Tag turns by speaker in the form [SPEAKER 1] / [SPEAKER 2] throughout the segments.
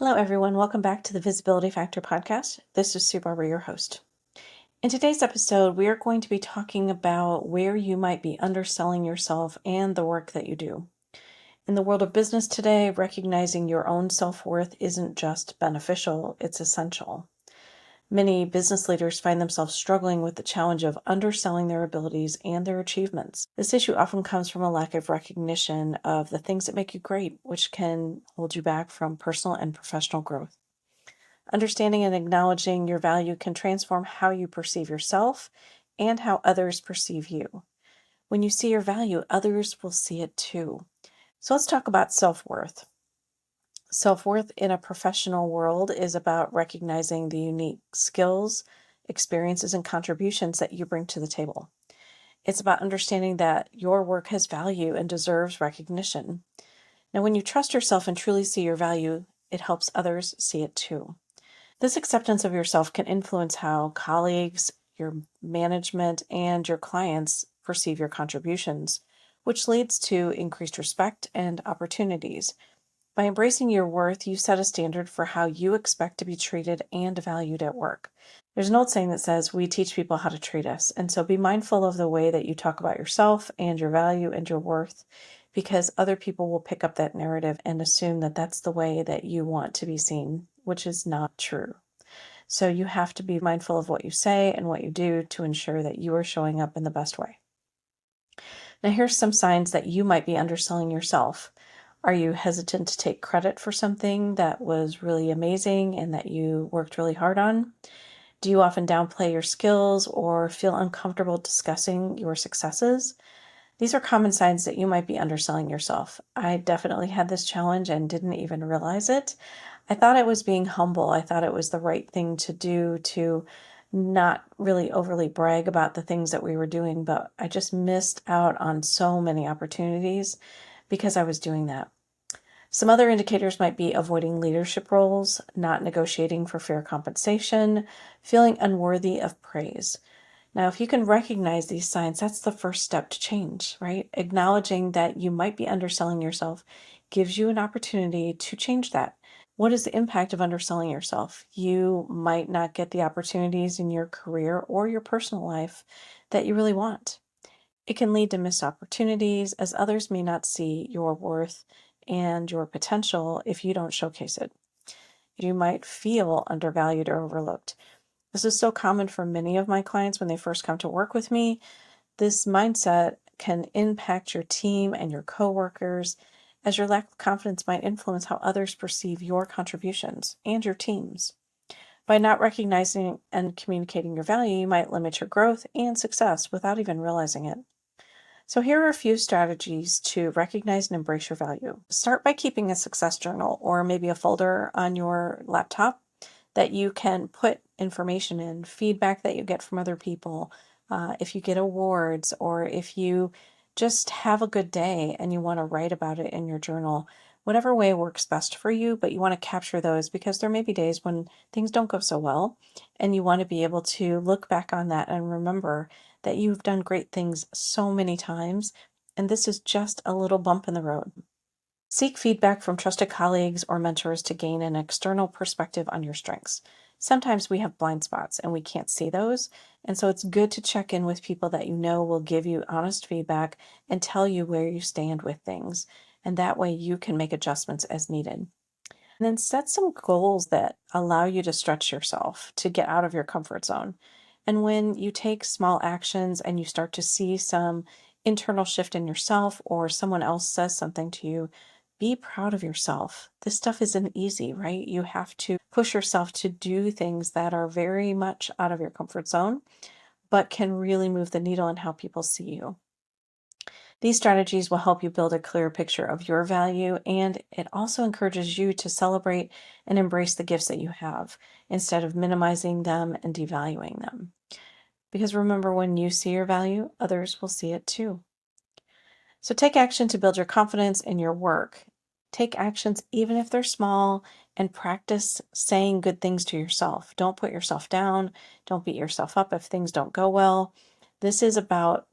[SPEAKER 1] Hello, everyone. Welcome back to the Visibility Factor podcast. This is Sue Barber, your host. In today's episode, we are going to be talking about where you might be underselling yourself and the work that you do. In the world of business today, recognizing your own self-worth isn't just beneficial, it's essential. Many business leaders find themselves struggling with the challenge of underselling their abilities and their achievements. This issue often comes from a lack of recognition of the things that make you great, which can hold you back from personal and professional growth. Understanding and acknowledging your value can transform how you perceive yourself and how others perceive you. When you see your value, others will see it too. So let's talk about self-worth. Self-worth in a professional world is about recognizing the unique skills, experiences, and contributions that you bring to the table. It's about understanding that your work has value and deserves recognition. Now, when you trust yourself and truly see your value, it helps others see it too. This acceptance of yourself can influence how colleagues, your management, and your clients perceive your contributions, which leads to increased respect and opportunities. By embracing your worth, you set a standard for how you expect to be treated and valued at work. There's an old saying that says, we teach people how to treat us. And so be mindful of the way that you talk about yourself and your value and your worth, because other people will pick up that narrative and assume that that's the way that you want to be seen, which is not true. So you have to be mindful of what you say and what you do to ensure that you are showing up in the best way. Now, here's some signs that you might be underselling yourself. Are you hesitant to take credit for something that was really amazing and that you worked really hard on? Do you often downplay your skills or feel uncomfortable discussing your successes? These are common signs that you might be underselling yourself. I definitely had this challenge and didn't even realize it. I thought I was being humble. I thought it was the right thing to do to not really overly brag about the things that we were doing, but I just missed out on so many opportunities because I was doing that. Some other indicators might be avoiding leadership roles, not negotiating for fair compensation, feeling unworthy of praise. Now, if you can recognize these signs, that's the first step to change, right? Acknowledging that you might be underselling yourself gives you an opportunity to change that. What is the impact of underselling yourself? You might not get the opportunities in your career or your personal life that you really want. It can lead to missed opportunities as others may not see your worth and your potential if you don't showcase it. You might feel undervalued or overlooked. This is so common for many of my clients when they first come to work with me. This mindset can impact your team and your coworkers, as your lack of confidence might influence how others perceive your contributions and your teams. By not recognizing and communicating your value, you might limit your growth and success without even realizing it. So here are a few strategies to recognize and embrace your value. Start by keeping a success journal or maybe a folder on your laptop that you can put information in, feedback that you get from other people, if you get awards, or if you just have a good day and you want to write about it in your journal, whatever way works best for you, but you want to capture those because there may be days when things don't go so well, and you want to be able to look back on that and remember that you've done great things so many times, and this is just a little bump in the road. Seek feedback from trusted colleagues or mentors to gain an external perspective on your strengths. Sometimes we have blind spots and we can't see those, and so it's good to check in with people that you know will give you honest feedback and tell you where you stand with things, and that way you can make adjustments as needed. And then set some goals that allow you to stretch yourself to get out of your comfort zone. And when you take small actions and you start to see some internal shift in yourself, or someone else says something to you, be proud of yourself. This stuff isn't easy, right? You have to push yourself to do things that are very much out of your comfort zone, but can really move the needle in how people see you. These strategies will help you build a clear picture of your value, and it also encourages you to celebrate and embrace the gifts that you have instead of minimizing them and devaluing them. Because remember, when you see your value, others will see it too. So take action to build your confidence in your work. Take actions even if they're small, and practice saying good things to yourself. Don't put yourself down. Don't beat yourself up if things don't go well. This is about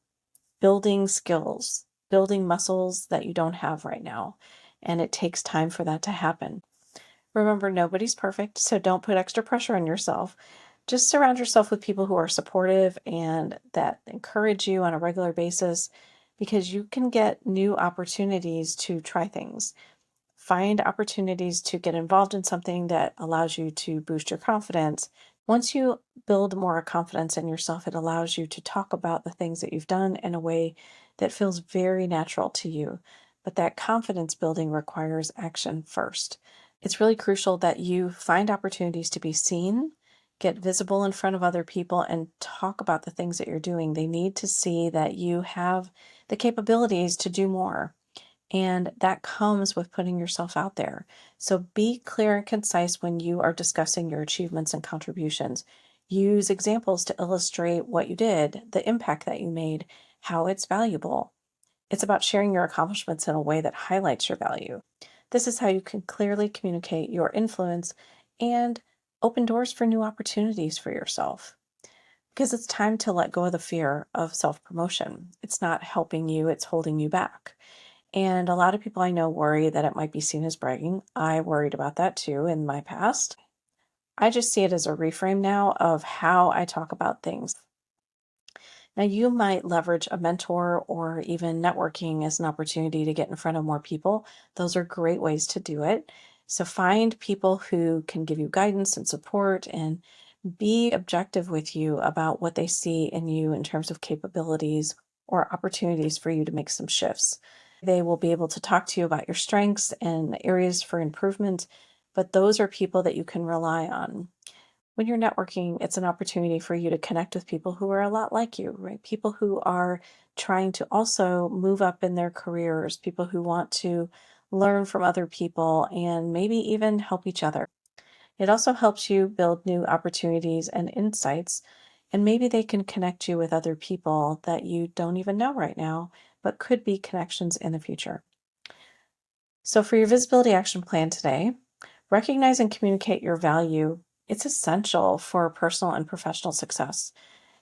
[SPEAKER 1] building skills, building muscles that you don't have right now, and it takes time for that to happen. Remember, nobody's perfect, so don't put extra pressure on yourself. Just surround yourself with people who are supportive and that encourage you on a regular basis because you can get new opportunities to try things. Find opportunities to get involved in something that allows you to boost your confidence. Once you build more confidence in yourself, it allows you to talk about the things that you've done in a way that feels very natural to you. But that confidence building requires action first. It's really crucial that you find opportunities to be seen, get visible in front of other people, and talk about the things that you're doing. They need to see that you have the capabilities to do more. And that comes with putting yourself out there. So be clear and concise when you are discussing your achievements and contributions. Use examples to illustrate what you did, the impact that you made, how it's valuable. It's about sharing your accomplishments in a way that highlights your value. This is how you can clearly communicate your influence and open doors for new opportunities for yourself. Because it's time to let go of the fear of self promotion. It's not helping you, it's holding you back. And a lot of people I know worry that it might be seen as bragging. I worried about that too in my past. I just see it as a reframe now of how I talk about things. Now, you might leverage a mentor or even networking as an opportunity to get in front of more people. Those are great ways to do it. So, find people who can give you guidance and support and be objective with you about what they see in you in terms of capabilities or opportunities for you to make some shifts. They will be able to talk to you about your strengths and areas for improvement, but those are people that you can rely on. When you're networking, it's an opportunity for you to connect with people who are a lot like you, right? People who are trying to also move up in their careers, people who want to learn from other people and maybe even help each other. It also helps you build new opportunities and insights, and maybe they can connect you with other people that you don't even know right now, but could be connections in the future. So, for your visibility action plan today, recognize and communicate your value. It's essential for personal and professional success.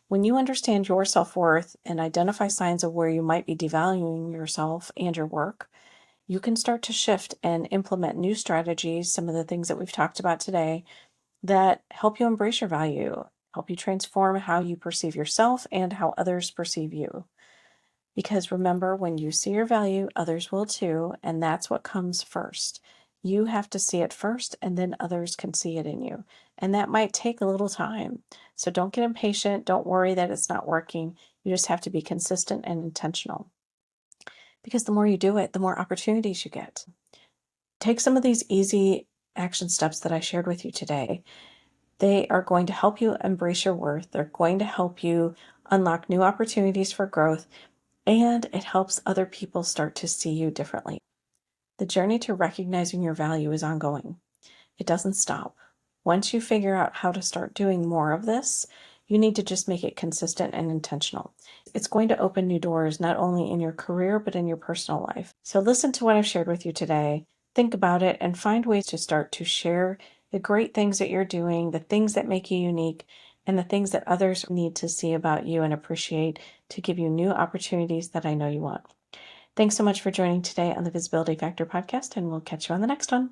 [SPEAKER 1] When you understand your self worth and identify signs of where you might be devaluing yourself and your work, you can start to shift and implement new strategies, some of the things that we've talked about today, that help you embrace your value, help you transform how you perceive yourself and how others perceive you. Because remember, when you see your value, others will too, and that's what comes first. You have to see it first, and then others can see it in you. And that might take a little time. So don't get impatient. Don't worry that it's not working. You just have to be consistent and intentional. Because the more you do it, the more opportunities you get. Take some of these easy action steps that I shared with you today. They are going to help you embrace your worth. They're going to help you unlock new opportunities for growth, and it helps other people start to see you differently. The journey to recognizing your value is ongoing. It doesn't stop. Once you figure out how to start doing more of this, you need to just make it consistent and intentional. It's going to open new doors, not only in your career, but in your personal life. So listen to what I've shared with you today. Think about it and find ways to start to share the great things that you're doing, the things that make you unique, and the things that others need to see about you and appreciate to give you new opportunities that I know you want. Thanks so much for joining today on the Visibility Factor podcast, and we'll catch you on the next one.